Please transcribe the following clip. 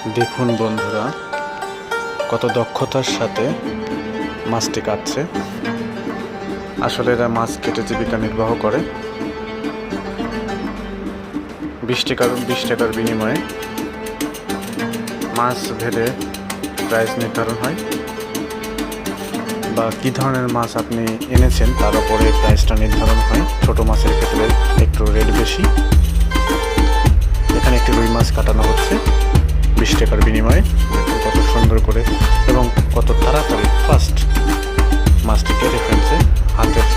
দেখুন বন্ধুরা, কত দক্ষতার সাথে মাছটি কাটছে। আসলে এরা মাছ কেটে জীবিকা নির্বাহ করে। 20 টাকার বিনিময়ে মাছ ভেদে প্রাইস নির্ধারণ হয়, বা কী ধরনের মাছ আপনি এনেছেন তার উপরে প্রাইসটা নির্ধারণ হয়। ছোট মাছের ক্ষেত্রে একটু রেট বেশি। এখানে একটি রুই মাছ কাটানো হচ্ছে 20 টাকার বিনিময়ে। দেখুন কত সুন্দর করে এবং কত তাড়াতাড়ি ফাস্ট মাছটি কেটে ফেলছে হাতের